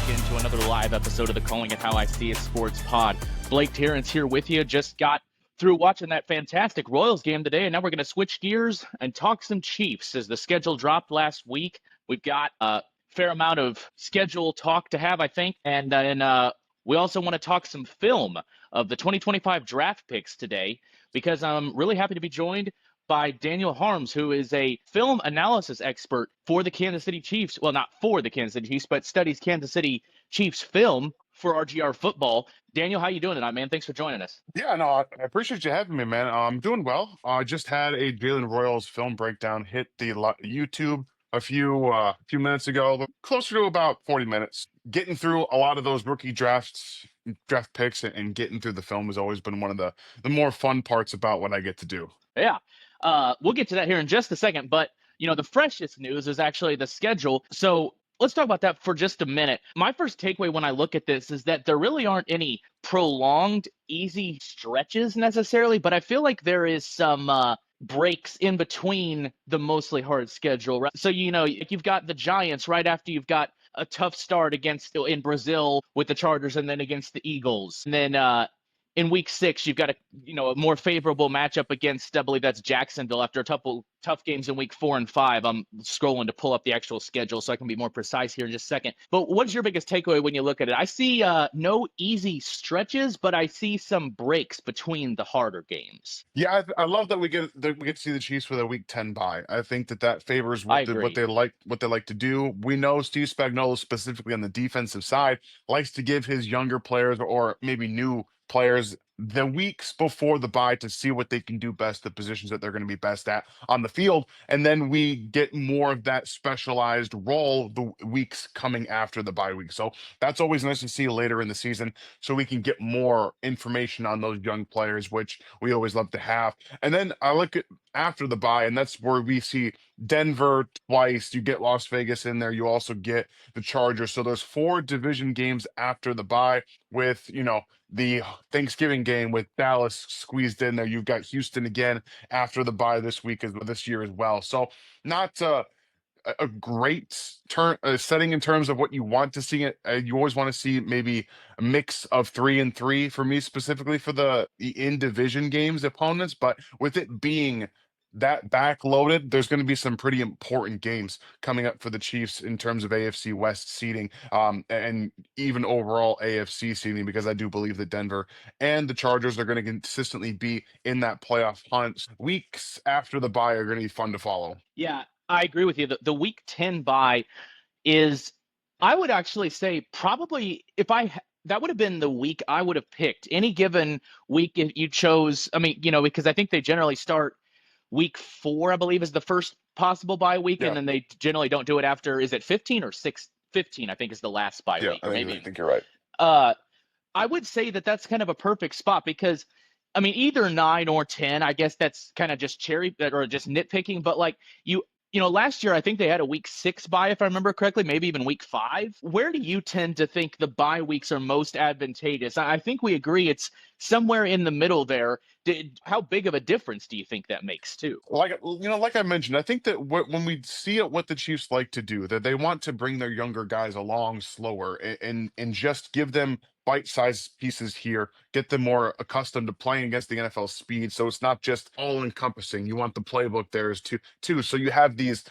back into another live episode of the Calling It How I See It Sports Pod. Blake Terrence here with you. Just got through watching that fantastic Royals game today, and now we're going to switch gears and talk some Chiefs as the schedule dropped last week. We've got a fair amount of schedule talk to have, I think, and we also want to talk some film of the 2025 draft picks today, because I'm really happy to be joined by Daniel Harms, who is a film analysis expert for the Kansas City Chiefs. Well, not for the Kansas City Chiefs, but studies Kansas City Chiefs film for RGR Football. Daniel, how you doing tonight, man? Thanks for joining us. Yeah, no, I appreciate you having me, man. I'm doing well. I just had a Jalen Royals film breakdown hit the YouTube a few minutes ago, but closer to about 40 minutes. Getting through a lot of those rookie draft picks and getting through the film has always been one of the more fun parts about what I get to do. Yeah. We'll get to that here in just a second, but the freshest news is actually the schedule. So let's talk about that for just a minute. My first takeaway when I look at this is that there really aren't any prolonged, easy stretches necessarily, but I feel like there is some breaks in between the mostly hard schedule, right? So, you've got the Giants right after you've got a tough start in Brazil with the Chargers, and then against the Eagles. And then in week 6, you've got a more favorable matchup against, I believe that's Jacksonville, after a tough games in week 4 and 5. I'm scrolling to pull up the actual schedule so I can be more precise here in just a second. But what's your biggest takeaway when you look at it? I see no easy stretches, but I see some breaks between the harder games. Yeah, I love that we get to see the Chiefs with a Week 10 bye. I think that favors I what agree. they like to do. We know Steve Spagnuolo, specifically on the defensive side, likes to give his younger players, or maybe new players, the weeks before the bye to see what they can do best, the positions that they're going to be best at on the field, and then we get more of that specialized role the weeks coming after the bye week. So that's always nice to see later in the season, so we can get more information on those young players, which we always love to have. And then I look at after the bye, and that's where we see Denver twice. You get Las Vegas in there. You also get the Chargers. So there's 4 division games after the bye, with the Thanksgiving game with Dallas squeezed in there. You've got Houston again after the bye this year as well. So not a great setting in terms of what you want to see. You always want to see maybe a mix of 3 and 3 for me, specifically for the in division games opponents. But with it being that backloaded, there's going to be some pretty important games coming up for the Chiefs in terms of AFC West seeding, and even overall AFC seeding, because I do believe that Denver and the Chargers are going to consistently be in that playoff hunt. Weeks after the bye are going to be fun to follow. Yeah, I agree with you. The week 10 bye is, I would actually say, probably, that would have been the week I would have picked. Any given week, if you chose, because I think they generally start week 4, I believe, is the first possible bye week, Yeah, and then they generally don't do it after, is it 15 or 6? 15, I think, is the last bye yeah, week, I or think maybe. you're right. Uh, I would say that that's kind of a perfect spot, because either 9 or 10, I guess that's kind of just or just nitpicking. But like last year, I think they had a week 6 bye, if I remember correctly, maybe even week 5. Where do you tend to think the bye weeks are most advantageous? I think we agree it's somewhere in the middle there. How big of a difference do you think that makes too? Like I mentioned, I think that when we see it, what the Chiefs like to do, that they want to bring their younger guys along slower, and just give them bite-sized pieces here, get them more accustomed to playing against the NFL speed. So it's not just all-encompassing. You want the playbook there is too. So you have these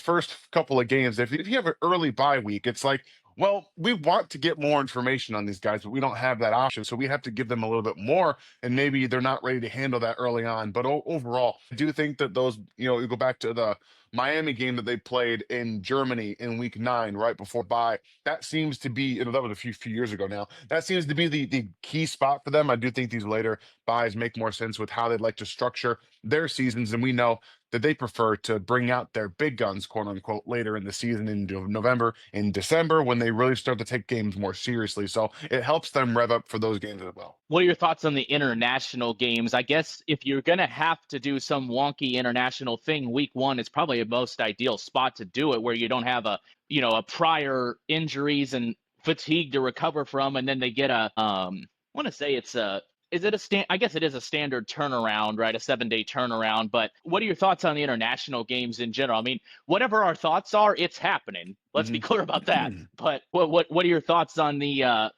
first couple of games. If you have an early bye week, it's like, well, we want to get more information on these guys, but we don't have that option. So we have to give them a little bit more, and maybe they're not ready to handle that early on. But overall, I do think that those, you go back to the Miami game that they played in Germany in week 9, right before bye. That seems to be, that was a few years ago now. That seems to be the key spot for them. I do think these later buys make more sense with how they'd like to structure their seasons. And we know that they prefer to bring out their big guns, quote unquote, later in the season, in November, in December, when they really start to take games more seriously. So it helps them rev up for those games as well. What are your thoughts on the international games? I guess if you're going to have to do some wonky international thing, week 1 is probably a most ideal spot to do it, where you don't have a prior injuries and fatigue to recover from. And then they get I want to say it's is it I guess it is a standard turnaround, right? A 7-day turnaround. But what are your thoughts on the international games in general? I mean, whatever our thoughts are, it's happening. Let's be clear about that. Mhm. But what are your thoughts on the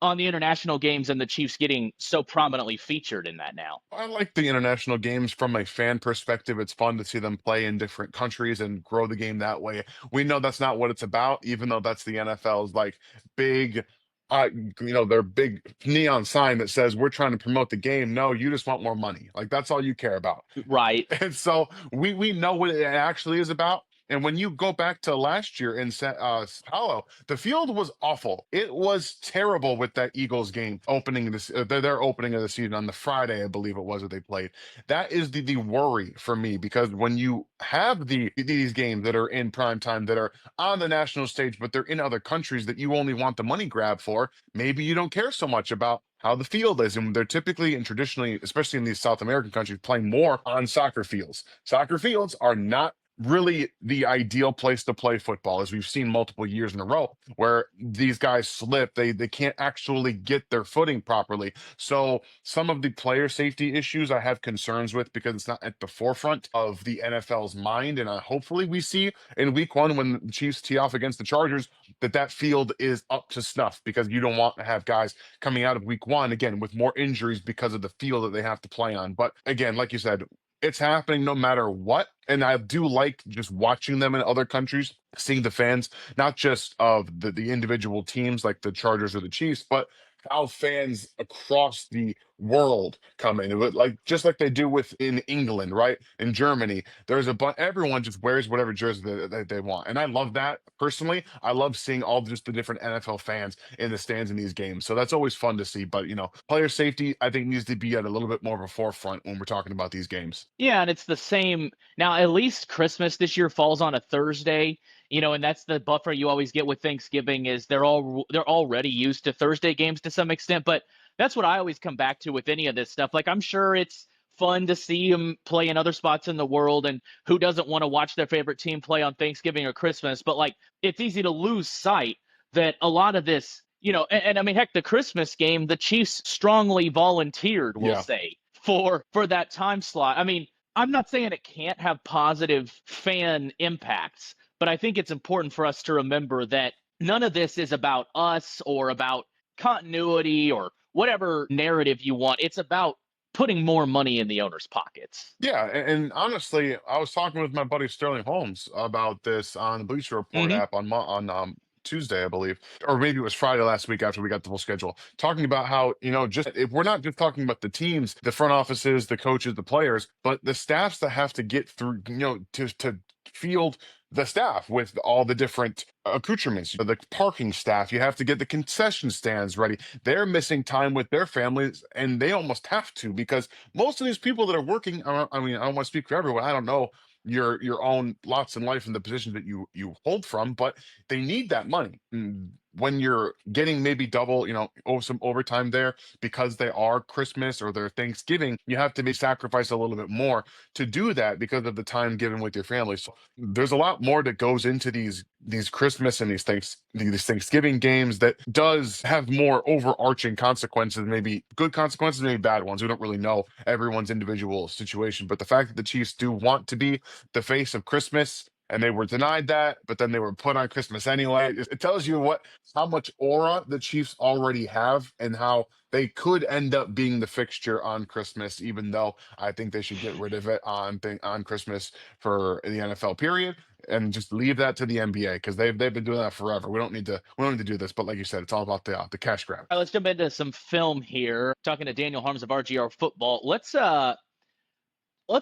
international games and the Chiefs getting so prominently featured in that now? I like the international games from a fan perspective. It's fun to see them play in different countries and grow the game that way. We know that's not what it's about, even though that's the NFL's like big, their big neon sign that says we're trying to promote the game. No, you just want more money. Like that's all you care about. Right. And so we know what it actually is about. And when you go back to last year in Paulo, the field was awful. It was terrible with that Eagles game opening this their opening of the season on the Friday, I believe it was that they played. That is the worry for me because when you have these games that are in prime time that are on the national stage, but they're in other countries that you only want the money grab for, maybe you don't care so much about how the field is. And they're typically and traditionally, especially in these South American countries, playing more on soccer fields. Soccer fields are not really the ideal place to play football, as we've seen multiple years in a row where these guys slip. They can't actually get their footing properly. So some of the player safety issues I have concerns with because it's not at the forefront of the NFL's mind. And hopefully we see in week one when the Chiefs tee off against the Chargers that field is up to snuff because you don't want to have guys coming out of week one again with more injuries because of the field that they have to play on. But again, like you said, it's happening no matter what. And I do like just watching them in other countries, seeing the fans, not just of the individual teams like the Chargers or the Chiefs, but how fans across the world come in. Like just like they do with in England, right? In Germany, there's a bunch. Everyone just wears whatever jersey they want, and I love that personally. I love seeing all just the different NFL fans in the stands in these games. So that's always fun to see. But player safety I think needs to be at a little bit more of a forefront when we're talking about these games. Yeah, and it's the same now. At least Christmas this year falls on a Thursday, and that's the buffer you always get with Thanksgiving is they're already used to Thursday games to some extent. But that's what I always come back to with any of this stuff. Like I'm sure it's fun to see them play in other spots in the world, and who doesn't want to watch their favorite team play on Thanksgiving or Christmas? But like it's easy to lose sight that a lot of this. And I mean, heck, the Christmas game, the Chiefs strongly volunteered, we'll Yeah. say, for that time slot. I mean, I'm not saying it can't have positive fan impacts, but I think it's important for us to remember that none of this is about us or about continuity or whatever narrative you want. It's about putting more money in the owners' pockets. Yeah, and honestly, I was talking with my buddy Sterling Holmes about this on the Bleacher Report Hmm. app on Tuesday, I believe, or maybe it was Friday last week after we got the full schedule, talking about how just if we're not just talking about the teams, the front offices, the coaches, the players, but the staffs that have to get through, to field the staff with all the different accoutrements, the parking staff, you have to get the concession stands ready. They're missing time with their families, and they almost have to because most of these people that are working, I mean, I don't want to speak for everyone. I don't know your own lots in life and the positions that you hold from, but they need that money. When you're getting maybe double, some overtime there because they are Christmas or their Thanksgiving, you have to be sacrifice a little bit more to do that because of the time given with your family. So there's a lot more that goes into these Christmas and these Thanksgiving games that does have more overarching consequences, maybe good consequences, maybe bad ones. We don't really know everyone's individual situation, but the fact that the Chiefs do want to be the face of Christmas and they were denied that, but then they were put on Christmas anyway. It tells you how much aura the Chiefs already have and how they could end up being the fixture on Christmas, even though I think they should get rid of it on Christmas for the NFL period and just leave that to the NBA because they've been doing that forever. We don't need to do this, but like you said, it's all about the cash grab. All right, let's jump into some film here. Talking to Daniel Harms of RGR Football. Let's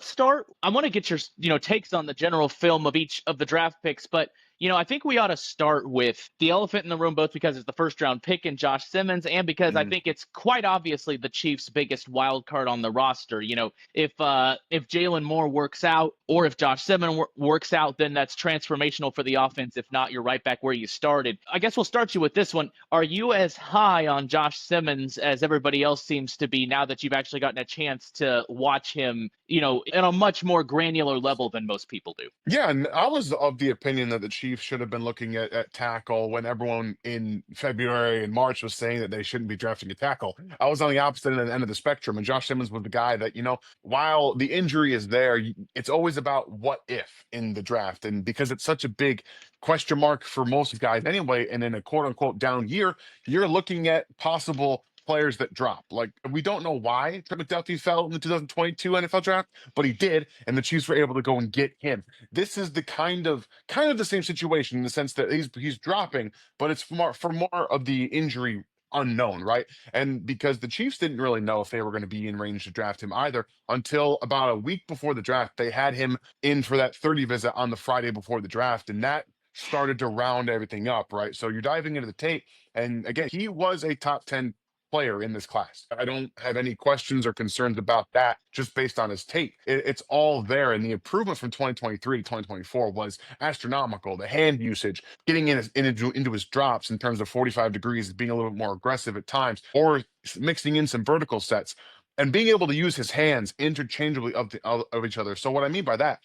start. I want to get your takes on the general film of each of the draft picks, but I think we ought to start with the elephant in the room, both because it's the first round pick in Josh Simmons and because I Mhm. think it's quite obviously the Chiefs' biggest wild card on the roster. If Jalen Moore works out or if Josh Simmons works out, then that's transformational for the offense. If not, you're right back where you started. I guess we'll start you with this one. Are you as high on Josh Simmons as everybody else seems to be now that you've actually gotten a chance to watch him at a much more granular level than most people do. Yeah, and I was of the opinion that the Chiefs should have been looking at tackle when everyone in February and March was saying that they shouldn't be drafting a tackle. I was on the opposite end of the spectrum, and Josh Simmons was the guy that, while the injury is there, it's always about what if in the draft. And because it's such a big question mark for most guys anyway, and in a quote unquote down year, you're looking at possible players that drop. Like, we don't know why Trent McDuffie fell in the 2022 NFL draft, but he did, and the Chiefs were able to go and get him. This is the kind of the same situation in the sense that he's dropping, but it's for more of the injury unknown, right? And because the Chiefs didn't really know if they were going to be in range to draft him either until about a week before the draft. They had him in for that 30 visit on the Friday before the draft, and that started to round everything up, right? So you're diving into the tape, and again, he was a top 10 player in this class. I don't have any questions or concerns about that just based on his tape. It's all there. And the improvement from 2023 to 2024 was astronomical. The hand usage, getting into his drops in terms of 45 degrees, being a little bit more aggressive at times, or mixing in some vertical sets and being able to use his hands interchangeably of each other. So what I mean by that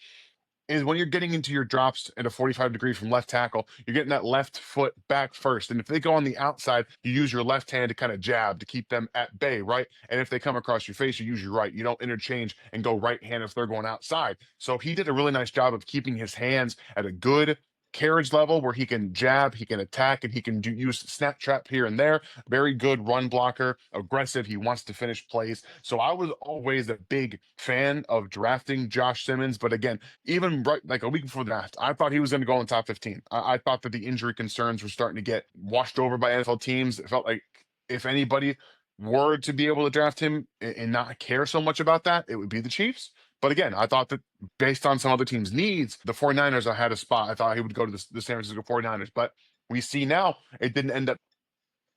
is when you're getting into your drops at a 45 degree from left tackle, you're getting that left foot back first. And if they go on the outside, you use your left hand to kind of jab to keep them at bay, right? And if they come across your face, you use your right. You don't interchange and go right hand if they're going outside. So he did a really nice job of keeping his hands at a good carriage level where he can jab, he can attack, and he can use snap trap here and there. Very good run blocker, aggressive. He wants to finish plays. So I was always a big fan of drafting Josh Simmons. But again, even right like a week before the draft, I thought he was going to go in the top 15. I thought that the injury concerns were starting to get washed over by NFL teams. It felt like if anybody were to be able to draft him and not care so much about that, it would be the Chiefs. But again, I thought that based on some other teams' needs, the 49ers I had a spot. I thought he would go to the San Francisco 49ers. But we see now it didn't end up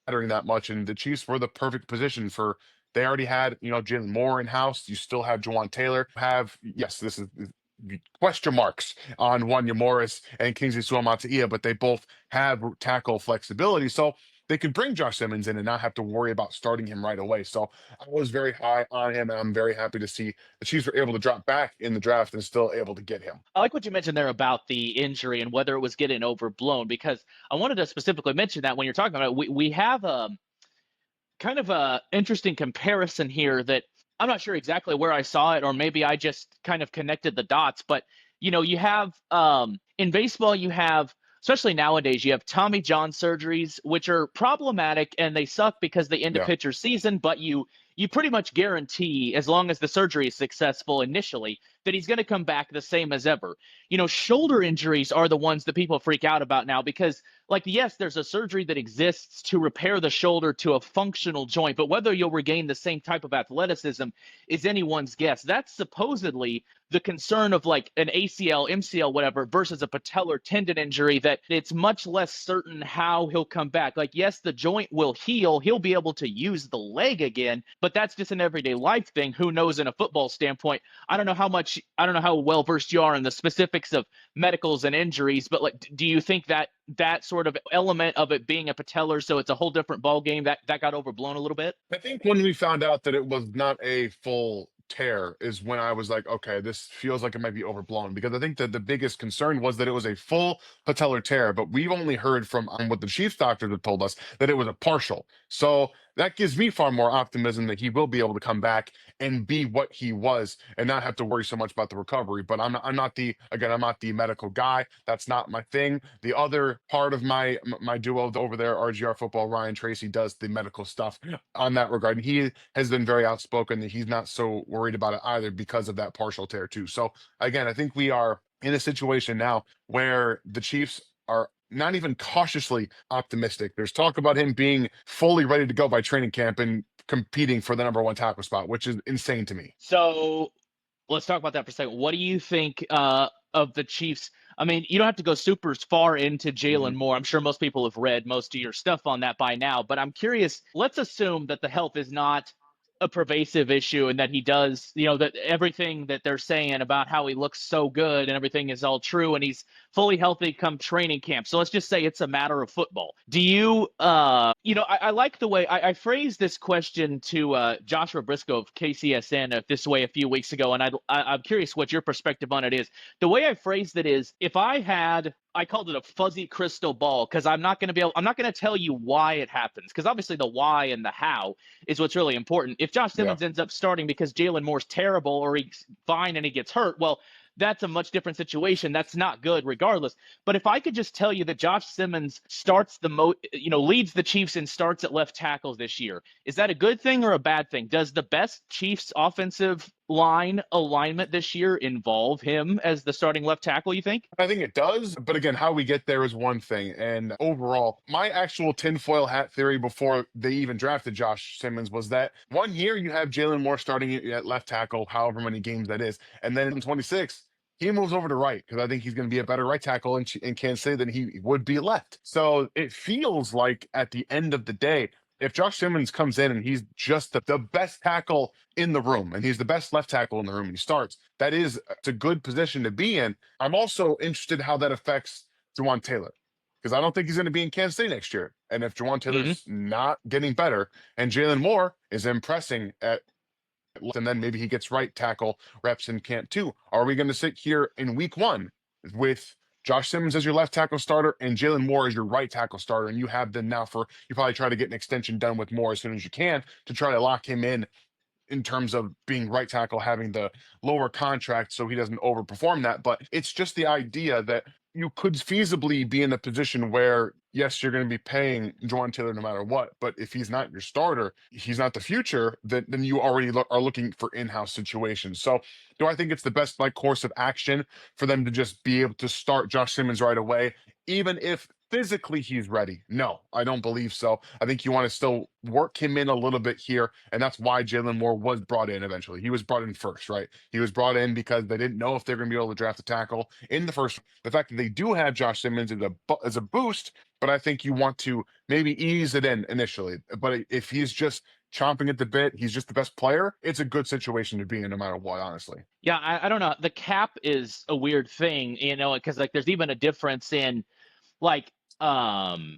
mattering that much. And the Chiefs were the perfect position for they already had, Jalen Moore in house. You still have Jawan Taylor. Yes, this is question marks on Wanya Morris and Kingsley Suamataia, but they both have tackle flexibility. So they could bring Josh Simmons in and not have to worry about starting him right away. So I was very high on him, and I'm very happy to see the Chiefs were able to drop back in the draft and still able to get him. I like what you mentioned there about the injury and whether it was getting overblown, because I wanted to specifically mention that when you're talking about it, we have kind of a interesting comparison here that I'm not sure exactly where I saw it, or maybe I just kind of connected the dots. But you have in baseball, you have, especially nowadays, you have Tommy John surgeries, which are problematic and they suck because they end a Yeah. pitcher's season. But you pretty much guarantee, as long as the surgery is successful initially, that he's going to come back the same as ever. Shoulder injuries are the ones that people freak out about now because, like, yes, there's a surgery that exists to repair the shoulder to a functional joint, but whether you'll regain the same type of athleticism is anyone's guess. That's supposedly the concern of like an ACL, MCL, whatever, versus a patellar tendon injury, that it's much less certain how he'll come back. Like, yes, the joint will heal. He'll be able to use the leg again, but that's just an everyday life thing. Who knows in a football standpoint? I don't know how well versed you are in the specifics of medicals and injuries, but like, do you think that sort of element of it being a patellar, so it's a whole different ball game, that got overblown a little bit? I think when we found out that it was not a full tear is when I was like, okay, this feels like it might be overblown, because I think that the biggest concern was that it was a full patellar tear, but we've only heard from what the Chiefs doctors have told us that it was a partial. So that gives me far more optimism that he will be able to come back and be what he was and not have to worry so much about the recovery. But I'm not the medical guy. That's not my thing. The other part of my duo over there, RGR Football, Ryan Tracy, does the medical stuff on that regard. And he has been very outspoken that he's not so worried about it either because of that partial tear too. So again, I think we are in a situation now where the Chiefs are not even cautiously optimistic. There's talk about him being fully ready to go by training camp and competing for the number one tackle spot, which is insane to me. So let's talk about that for a second. What do you think of the Chiefs? I mean, you don't have to go super far into Jalen Mhm. Moore. I'm sure most people have read most of your stuff on that by now, but I'm curious. Let's assume that the health is not a pervasive issue, and that he does, that everything that they're saying about how he looks so good and everything is all true, and he's fully healthy come training camp. So let's just say it's a matter of football. Do you, I like the way I phrased this question to Joshua Briscoe of KCSN this way a few weeks ago, and I'm curious what your perspective on it is. The way I phrased it is, if I called it a fuzzy crystal ball, because I'm not going to tell you why it happens, because obviously the why and the how is what's really important. If Josh Yeah. Simmons ends up starting because Jalen Moore's terrible or he's fine and he gets hurt, well, that's a much different situation. That's not good regardless. But if I could just tell you that Josh Simmons leads the Chiefs and starts at left tackle this year, is that a good thing or a bad thing? Does the best Chiefs offensive line alignment this year involve him as the starting left tackle, you think? I think it does, but again, how we get there is one thing. And overall, my actual tinfoil hat theory before they even drafted Josh Simmons was that 1 year you have Jalen Moore starting at left tackle, however many games that is, and then in 26 he moves over to right because I think he's going to be a better right tackle in Kansas City than he would be left. So it feels like at the end of the day, if Josh Simmons comes in and he's just the best tackle in the room and he's the best left tackle in the room and he starts, that is it's a good position to be in. I'm also interested how that affects Jawan Taylor because I don't think he's going to be in Kansas City next year. And if Jawan Mm-hmm. Taylor's not getting better and Jalen Moore is impressing at left, and then maybe he gets right tackle reps in camp too, are we going to sit here in week one with Josh Simmons as your left tackle starter and Jalen Moore as your right tackle starter? And you have them now you probably try to get an extension done with Moore as soon as you can to try to lock him in terms of being right tackle, having the lower contract so he doesn't overperform that. But it's just the idea that you could feasibly be in a position where, yes, you're going to be paying Jawan Taylor no matter what. But if he's not your starter, he's not the future, then you already are looking for in-house situations. So do I think it's the best course of action for them to just be able to start Josh Simmons right away, even if physically he's ready? No, I don't believe so. I think you want to still work him in a little bit here, and that's why Jalen Moore was brought in eventually. He was brought in first, right? He was brought in because they didn't know if they're going to be able to draft a tackle in the first. The fact that they do have Josh Simmons is a boost, but I think you want to maybe ease it in initially. But if he's just chomping at the bit, he's just the best player, it's a good situation to be in no matter what, honestly. Yeah, I don't know. The cap is a weird thing, because there's even a difference in like um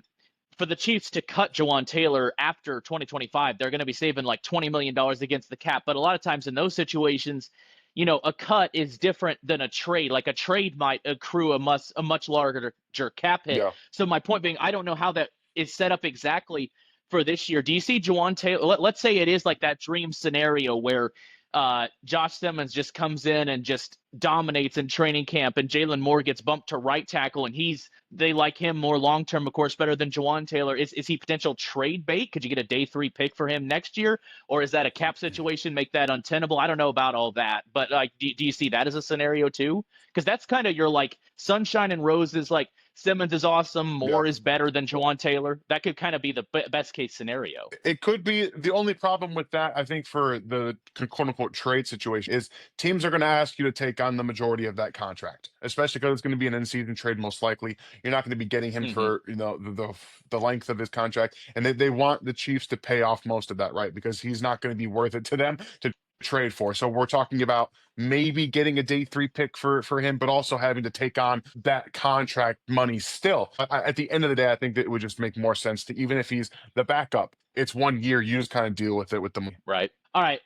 for the Chiefs to cut Jawan Taylor after 2025, they're going to be saving like $20 million against the cap. But a lot of times in those situations, a cut is different than a trade. Like a trade might accrue a much larger cap hit. Yeah. So my point being, I don't know how that is set up exactly for this year. Do you see Jawan Taylor? Let's say it is like that dream scenario where Josh Simmons just comes in and just dominates in training camp, and Jalen Moore gets bumped to right tackle, and they like him more long term, of course, better than Jawan Taylor. Is he potential trade bait? Could you get a day 3 pick for him next year, or is that a cap situation make that untenable? I don't know about all that, but do you see that as a scenario too? Because that's kind of your sunshine and roses. Like Simmons is awesome, Yeah. Moore is better than Jawan Taylor. That could kind of be the best case scenario. It could be. The only problem with that, I think, for the quote unquote trade situation is teams are going to ask you to take on the majority of that contract, especially because it's going to be an in-season trade most likely. You're not going to be getting him Hmm. for the length of his contract, and they want the Chiefs to pay off most of that, right? Because he's not going to be worth it to them to trade for. So we're talking about maybe getting a day 3 pick for him, but also having to take on that contract money still. At the end of the day, I think that it would just make more sense to, even if he's the backup, it's 1 year, you just kind of deal with it with the money. Right. All right.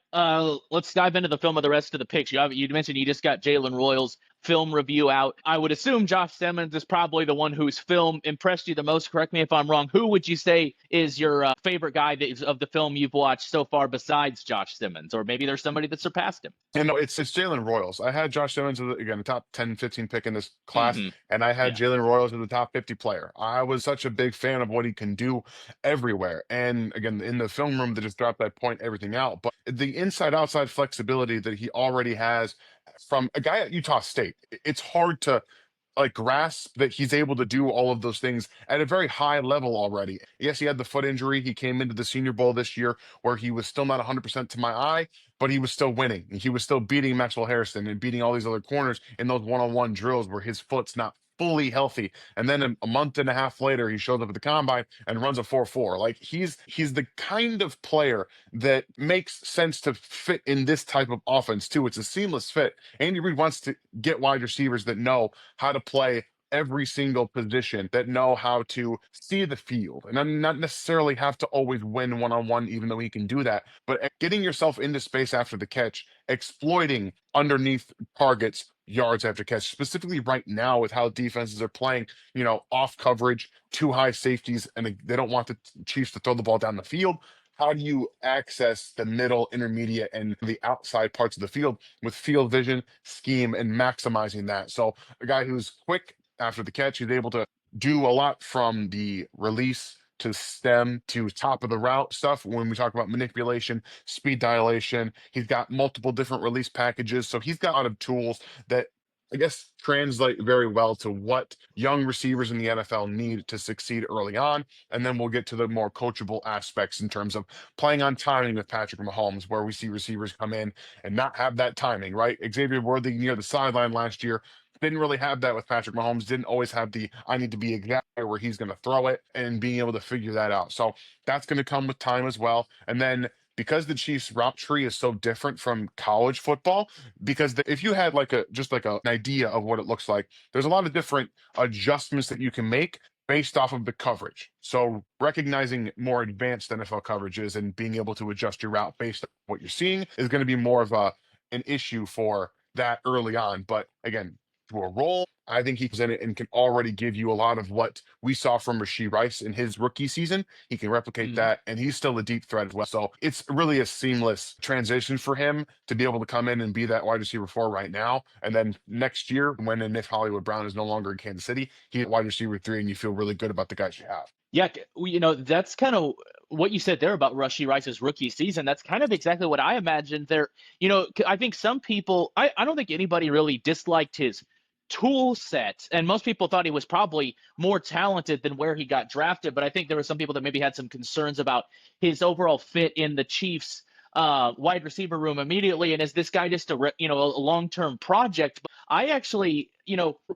Let's dive into the film of the rest of the picks. You mentioned you just got Jalen Royals' film review out. I would assume Josh Simmons is probably the one whose film impressed you the most. Correct me if I'm wrong. Who would you say is your favorite guy of the film you've watched so far besides Josh Simmons? Or maybe there's somebody that surpassed him. And no, it's Jalen Royals. I had Josh Simmons as again the top 10, 15 pick in this class, Hmm. and I had Yeah. Jalen Royals as the top 50 player. I was such a big fan of what he can do everywhere. And again, in the film room, they just dropped that point everything out. But the inside outside flexibility that he already has from a guy at Utah State, it's hard to grasp that he's able to do all of those things at a very high level already. Yes, he had the foot injury. He came into the Senior Bowl this year where he was still not 100% to my eye, but he was still winning. He was still beating Maxwell Harrison and beating all these other corners in those one-on-one drills where his foot's not fully healthy. And then a month and a half later, he shows up at the combine and runs a 4.4. Like he's the kind of player that makes sense to fit in this type of offense too. It's a seamless fit. Andy Reid wants to get wide receivers that know how to play every single position, that know how to see the field and then not necessarily have to always win one-on-one, even though he can do that, but getting yourself into space after the catch, exploiting underneath targets, yards after catch, specifically right now with how defenses are playing, off coverage, too high safeties, and they don't want the Chiefs to throw the ball down the field. How do you access the middle, intermediate, and the outside parts of the field with field vision, scheme, and maximizing that? So a guy who's quick after the catch, he's able to do a lot from the release to stem to top of the route stuff. When we talk about manipulation, speed dilation, he's got multiple different release packages. So he's got a lot of tools that I guess translate very well to what young receivers in the NFL need to succeed early on. And then we'll get to the more coachable aspects in terms of playing on timing with Patrick Mahomes, where we see receivers come in and not have that timing, right? Xavier Worthy near the sideline last year didn't really have that with Patrick Mahomes, didn't always have the I need to be exactly where he's going to throw it and being able to figure that out. So that's going to come with time as well. And then because the Chiefs route tree is so different from college football, because if you had just like an idea of what it looks like, there's a lot of different adjustments that you can make based off of the coverage. So recognizing more advanced NFL coverages and being able to adjust your route based on what you're seeing is going to be more of an issue for that early on. But again, to a role, I think he's in it and can already give you a lot of what we saw from Rashee Rice in his rookie season. He can replicate Mhm. that, and he's still a deep threat as well. So it's really a seamless transition for him to be able to come in and be that wide receiver 4 right now. And then next year, when and if Hollywood Brown is no longer in Kansas City, he's wide receiver 3, and you feel really good about the guys you have. Yeah, that's kind of what you said there about Rashee Rice's rookie season. That's kind of exactly what I imagined there. I think some people, I don't think anybody really disliked his tool set, and most people thought he was probably more talented than where he got drafted. But I think there were some people that maybe had some concerns about his overall fit in the Chiefs' wide receiver room immediately. And is this guy just a long-term project? I actually,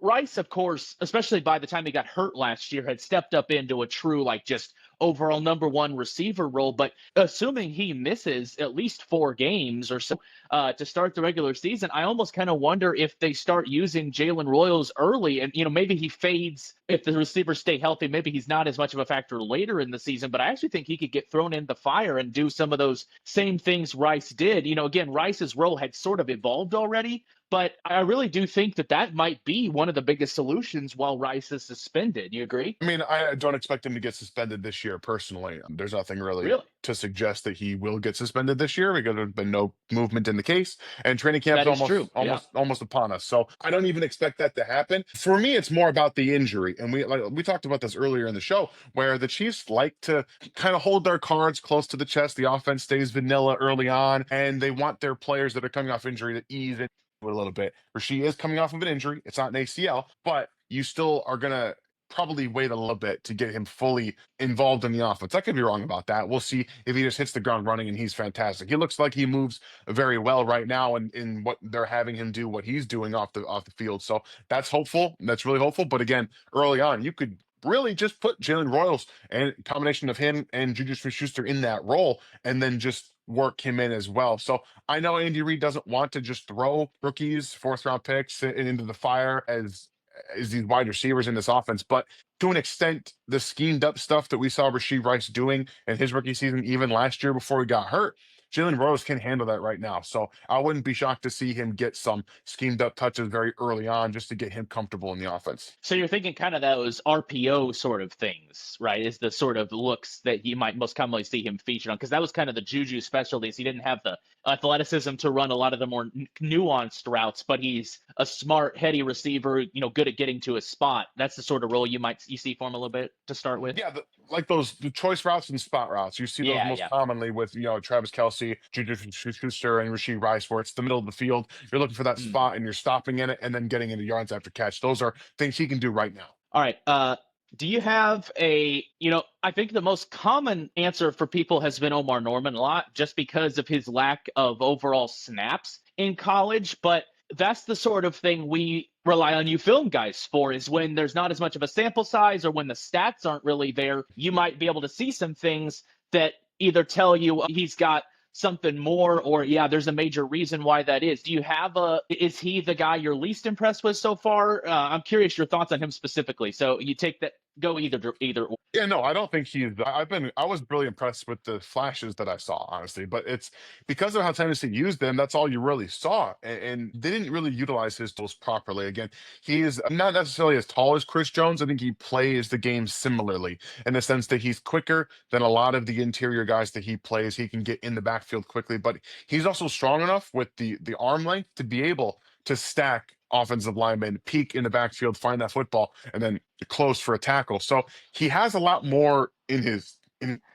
Rice, of course, especially by the time he got hurt last year, had stepped up into a true, like, just overall number one receiver role. But assuming he misses at least 4 games or so to start the regular season, I almost kind of wonder if they start using Jalen Royals early and, maybe he fades if the receivers stay healthy. Maybe he's not as much of a factor later in the season, but I actually think he could get thrown in the fire and do some of those same things Rice did. Again, Rice's role had sort of evolved already, but I really do think that might be one of the biggest solutions while Rice is suspended. You agree? I mean, I don't expect him to get suspended this year personally. There's nothing really Really? to suggest that he will get suspended this year because there's been no movement in the case, and training camp's That is almost true. Yeah. almost almost upon us. So I don't even expect that to happen. For me, it's more about the injury, and we talked about this earlier in the show, where the Chiefs like to kind of hold their cards close to the chest. The offense stays vanilla early on, and they want their players that are coming off injury to ease into it a little bit. Rasheed is coming off of an injury; it's not an ACL, but you still are gonna probably wait a little bit to get him fully involved in the offense. I could be wrong about that. We'll see if he just hits the ground running and he's fantastic. He looks like he moves very well right now in what they're having him do, what he's doing off the field. So that's hopeful. That's really hopeful. But again, early on, you could really just put Jalen Royals and combination of him and Juju Smith-Schuster in that role and then just work him in as well. So I know Andy Reid doesn't want to just throw rookies, 4th round picks into the fire as these wide receivers in this offense. But to an extent, the schemed up stuff that we saw Rashee Rice doing in his rookie season, even last year before he got hurt, Jalen Rose can handle that right now. So I wouldn't be shocked to see him get some schemed up touches very early on just to get him comfortable in the offense. So you're thinking kind of those RPO sort of things, right? Is the sort of looks that you might most commonly see him featured on, because that was kind of the Juju specialties. He didn't have the athleticism to run a lot of the more nuanced routes, but he's a smart, heady receiver, good at getting to a spot. That's the sort of role you see for him a little bit to start with. Yeah, like the choice routes and spot routes. You see those Yeah, most yeah. commonly with Travis Kelsey, Juju Schuster, and Rashee Rice, where it's the middle of the field. You're looking for that Mm. spot and you're stopping in it and then getting into yards after catch. Those are things he can do right now. All right. Do you have I think the most common answer for people has been Omar Norman a lot, just because of his lack of overall snaps in college. But that's the sort of thing we rely on you film guys for is when there's not as much of a sample size or when the stats aren't really there, you might be able to see some things that either tell you he's got something more or yeah, there's a major reason why that is. Do you have is he the guy you're least impressed with so far? I'm curious your thoughts on him specifically. So you take that, go either. Yeah, no, I don't think he's. I was really impressed with the flashes that I saw, honestly. But it's because of how Tennessee used them. That's all you really saw, and they didn't really utilize his tools properly. Again, he is not necessarily as tall as Chris Jones. I think he plays the game similarly in the sense that he's quicker than a lot of the interior guys that he plays. He can get in the backfield quickly, but he's also strong enough with the arm length to be able to stack offensive linemen, peek in the backfield, find that football, and then close for a tackle. So he has a lot more in his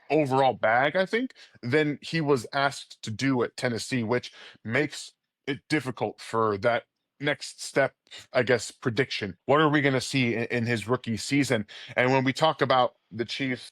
overall bag, I think, than he was asked to do at Tennessee, which makes it difficult for that next step, I guess, prediction. What are we going to see in his rookie season? And when we talk about the Chiefs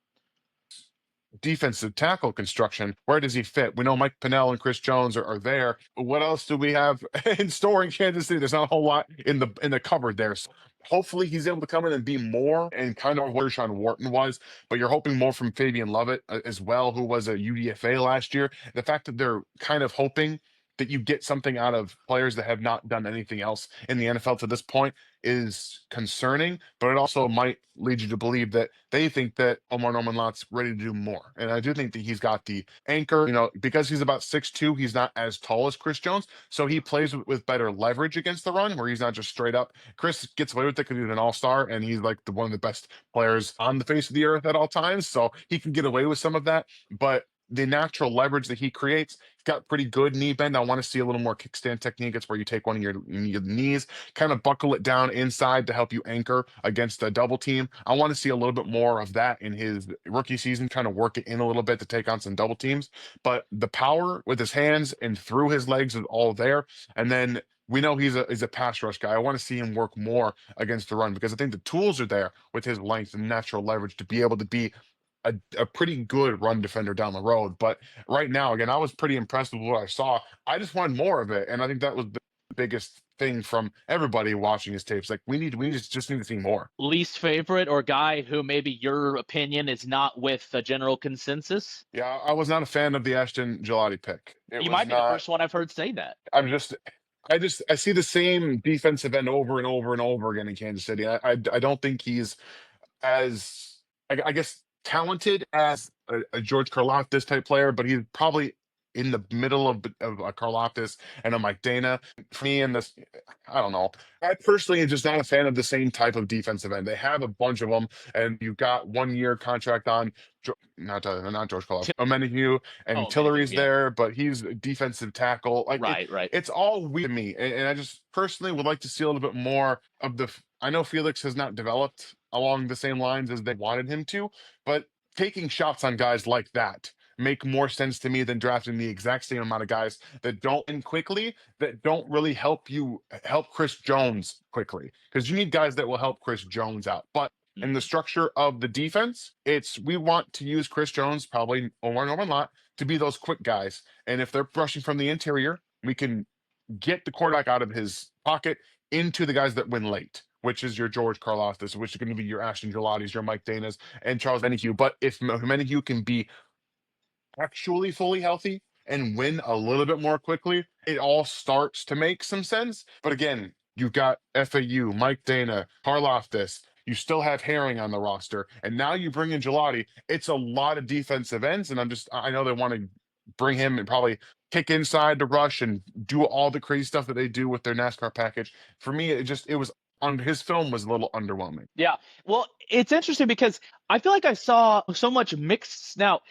defensive tackle construction, where does he fit? We know Mike Pennell and Chris Jones are there. What else do we have in store in Kansas City? There's not a whole lot in the cupboard there. So hopefully he's able to come in and be more and kind of where Sean Wharton was, but you're hoping more from Fabian Lovett as well, who was a UDFA last year. The fact that they're kind of hoping that you get something out of players that have not done anything else in the NFL to this point is concerning, but it also might lead you to believe that they think that Omar Norman Lott's ready to do more. And I do think that he's got the anchor, because he's about 6'2", he's not as tall as Chris Jones. So he plays with better leverage against the run where he's not just straight up. Chris gets away with it because he's an all-star and he's like one of the best players on the face of the earth at all times. So he can get away with some of that. But the natural leverage that he creates, he's got pretty good knee bend. I want to see a little more kickstand technique. It's where you take one of your knees, kind of buckle it down inside to help you anchor against a double team. I want to see a little bit more of that in his rookie season, kind of work it in a little bit to take on some double teams. But the power with his hands and through his legs is all there. And then we know he's a pass rush guy. I want to see him work more against the run because I think the tools are there with his length and natural leverage to be able to be a pretty good run defender down the road. But right now, again, I was pretty impressed with what I saw. I just wanted more of it. And I think that was the biggest thing from everybody watching his tapes. Like we just need to see more. Least favorite or guy who maybe your opinion is not with the general consensus? Yeah, I was not a fan of the Ashton Gelati pick. You might be the first one I've heard say that. I see the same defensive end over and over and over again in Kansas City. I don't think he's as I guess talented as a George Karlaftis type player, but he's probably in the middle of a Karlaftis and a Mike Dana. For me, in this, I don't know. I personally am just not a fan of the same type of defensive end. They have a bunch of them, and you've got 1 year contract on. Not George Karlaftis, Omenihu, and Tillery's there, but he's a defensive tackle. Like right. It's all weird to me, and I just personally would like to see a little bit more of the. I know Felix has not developed along the same lines as they wanted him to, but taking shots on guys like that make more sense to me than drafting the exact same amount of guys that don't end quickly, that don't really help Chris Jones quickly. Because you need guys that will help Chris Jones out. But in the structure of the defense, we want to use Chris Jones, probably Omar Norman Lott, to be those quick guys. And if they're rushing from the interior, we can get the quarterback out of his pocket into the guys that win late, which is your George Karlaftis, which is going to be your Ashton Gelatis, your Mike Danas, and Charles Menahue. But if Menahue can be actually fully healthy and win a little bit more quickly, it all starts to make some sense. But again, you've got FAU, Mike Dana, Karlaftis. You still have Herring on the roster, and now you bring in Gelati. It's a lot of defensive ends, and I know they want to bring him and probably kick inside to rush and do all the crazy stuff that they do with their NASCAR package. For me, it was on his film was a little underwhelming. Yeah. Well, it's interesting because I feel like I saw so much mixed. Now,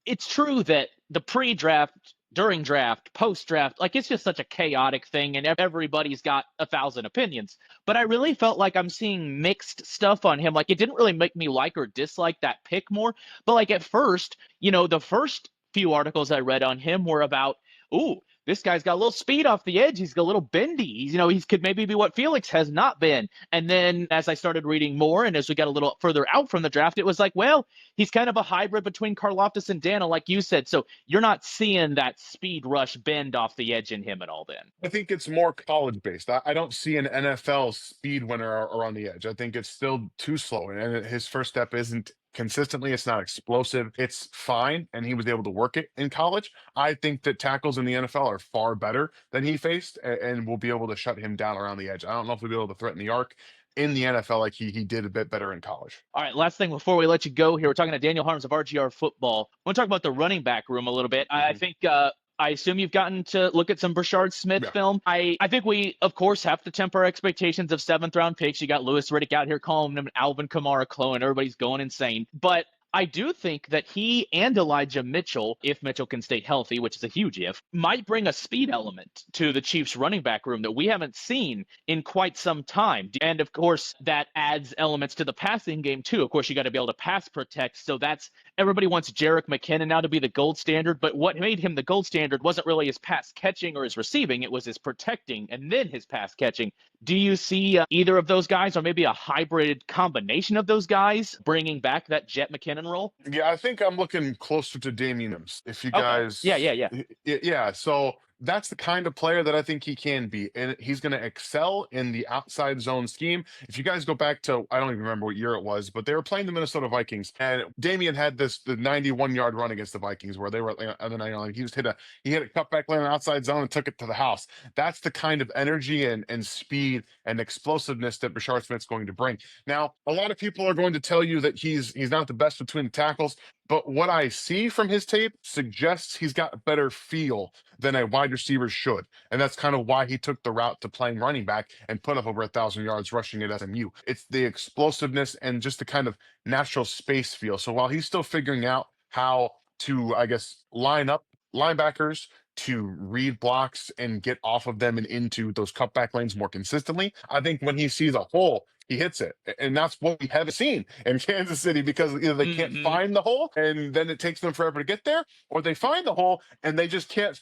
it's true that the pre-draft, during draft, post-draft, like it's just such a chaotic thing and everybody's got 1,000 opinions. But I really felt like I'm seeing mixed stuff on him. Like it didn't really make me like or dislike that pick more. But like at first, the first few articles I read on him were about, ooh, this guy's got a little speed off the edge. He's a little bendy. He's could maybe be what Felix has not been. And then as I started reading more and as we got a little further out from the draft, it was like, well, he's kind of a hybrid between Karlaftis and Daniel, like you said. So you're not seeing that speed rush bend off the edge in him at all then. I think it's more college based. I don't see an NFL speed winner around the edge. I think it's still too slow. And his first step isn't consistently, it's not explosive. It's fine. And he was able to work it in college. I think that tackles in the NFL are far better than he faced and will be able to shut him down around the edge. I don't know if we'll be able to threaten the arc in the NFL like he did a bit better in college. All right, last thing before we let you go here, we're talking to Daniel Harms of RGR Football. I want to talk about the running back room a little bit. I Mhm. think I assume you've gotten to look at some Brashard Smith Yeah. film. I think we, of course, have to temper our expectations of seventh round picks. You got Lewis Riddick out here calling him an Alvin Kamara clone. Everybody's going insane. But I do think that he and Elijah Mitchell, if Mitchell can stay healthy, which is a huge if, might bring a speed element to the Chiefs running back room that we haven't seen in quite some time. And of course, that adds elements to the passing game too. Of course, you got to be able to pass protect. So that's everybody wants Jerick McKinnon now to be the gold standard. But what made him the gold standard wasn't really his pass catching or his receiving. It was his protecting and then his pass catching. Do you see either of those guys or maybe a hybrid combination of those guys bringing back that Jet McKinnon role? Yeah, I think I'm looking closer to Damien Williams. If you Okay. Yeah, guys, yeah, yeah. yeah, so that's the kind of player that I think he can be, and he's going to excel in the outside zone scheme. If you guys go back to, I don't even remember what year it was, but they were playing the Minnesota Vikings, and Damien had the 91-yard run against the Vikings where they were, and then like, he hit a cutback lane outside zone and took it to the house. That's the kind of energy and speed and explosiveness that Brashard Smith's going to bring. Now, a lot of people are going to tell you that he's not the best between the tackles, but what I see from his tape suggests he's got a better feel than a wide receiver should. And that's kind of why he took the route to playing running back and put up over 1,000 yards rushing at SMU. It's the explosiveness and just the kind of natural space feel. So while he's still figuring out how to, I guess, line up linebackers to read blocks and get off of them and into those cutback lanes more consistently, I think when he sees a hole, he hits it. And that's what we haven't seen in Kansas City because either they can't Mm-hmm. find the hole and then it takes them forever to get there, or they find the hole and they just can't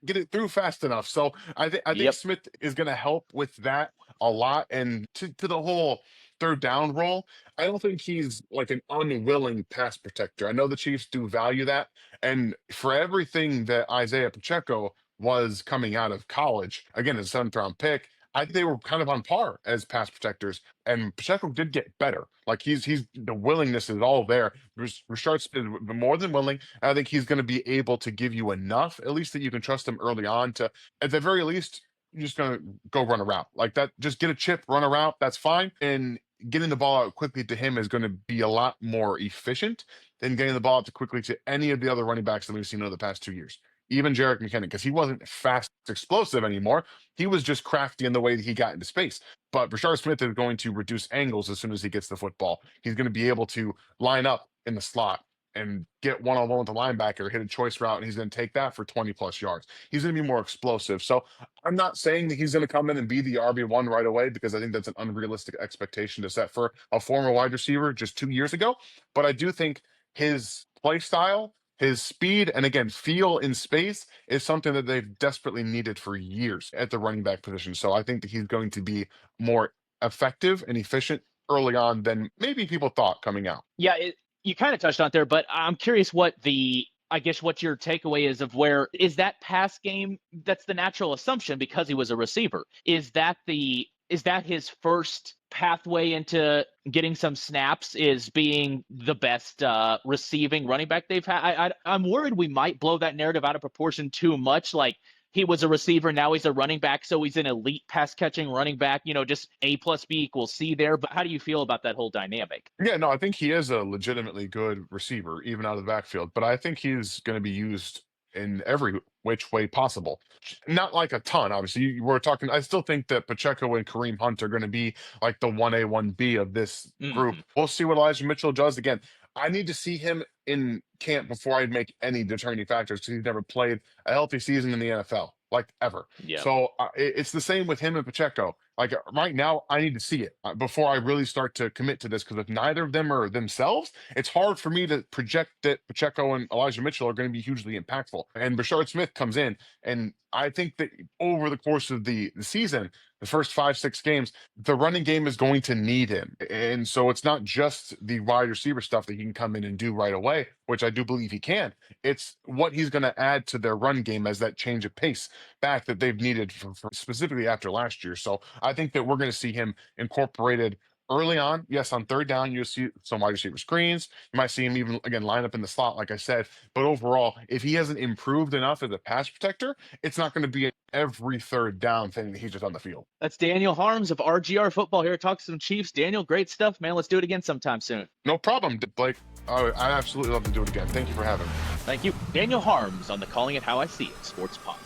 get it through fast enough. So I think Yep. Smith is going to help with that a lot. And to the whole third down role, I don't think he's like an unwilling pass protector. I know the Chiefs do value that. And for everything that Isaiah Pacheco was coming out of college, again, as a seventh round pick, I think they were kind of on par as pass protectors, and Pacheco did get better. Like he's the willingness is all there. Rashard is more than willing. I think he's going to be able to give you enough, at least that you can trust him early on. To at the very least, you're just going to go run a route like that. Just get a chip, run a route. That's fine. And getting the ball out quickly to him is going to be a lot more efficient than getting the ball out quickly to any of the other running backs that we've seen over the past 2 years. Even Jerick McKinnon, because he wasn't fast, explosive anymore. He was just crafty in the way that he got into space. But Rashard Smith is going to reduce angles as soon as he gets the football. He's going to be able to line up in the slot and get one-on-one with the linebacker, hit a choice route, and he's going to take that for 20 plus yards. He's going to be more explosive. So I'm not saying that he's going to come in and be the RB1 right away because I think that's an unrealistic expectation to set for a former wide receiver just 2 years ago. But I do think his play style, his speed, and again, feel in space is something that they've desperately needed for years at the running back position. So I think that he's going to be more effective and efficient early on than maybe people thought coming out. Yeah, you kind of touched on it there, but I'm curious I guess what your takeaway is of where is that pass game? That's the natural assumption because he was a receiver. Is that his first pathway into getting some snaps is being the best receiving running back they've had? I'm worried we might blow that narrative out of proportion too much. Like he was a receiver, now he's a running back, so he's an elite pass catching running back. Just A plus B equals C there. But how do you feel about that whole dynamic? Yeah, no, I think he is a legitimately good receiver, even out of the backfield. But I think he's going to be used in every which way possible. Not like a ton, obviously. We're talking. I still think that Pacheco and Kareem Hunt are going to be like the 1A, 1B of this group. Hmm. We'll see what Elijah Mitchell does. Again, I need to see him in camp before I make any determining factors because he's never played a healthy season in the NFL, like ever. Yeah. So it's the same with him and Pacheco. Like right now, I need to see it before I really start to commit to this. Because if neither of them are themselves, it's hard for me to project that Pacheco and Elijah Mitchell are going to be hugely impactful. And Bashard Smith comes in, and I think that over the course of the season, the first 5, 6 games, the running game is going to need him. And so it's not just the wide receiver stuff that he can come in and do right away, which I do believe he can. It's what he's going to add to their run game as that change of pace back that they've needed for specifically after last year. So I think that we're going to see him incorporated early on. Yes, on third down, you'll see some wide receiver screens. You might see him even again line up in the slot, like I said. But overall, if he hasn't improved enough as a pass protector, it's not going to be an every third down thing that he's just on the field. That's Daniel Harms of RGR Football here. Talk some Chiefs. Daniel, great stuff, man. Let's do it again sometime soon. No problem, Blake. I absolutely love to do it again. Thank you for having me. Thank you. Daniel Harms on the Calling It How I See It Sports Pod.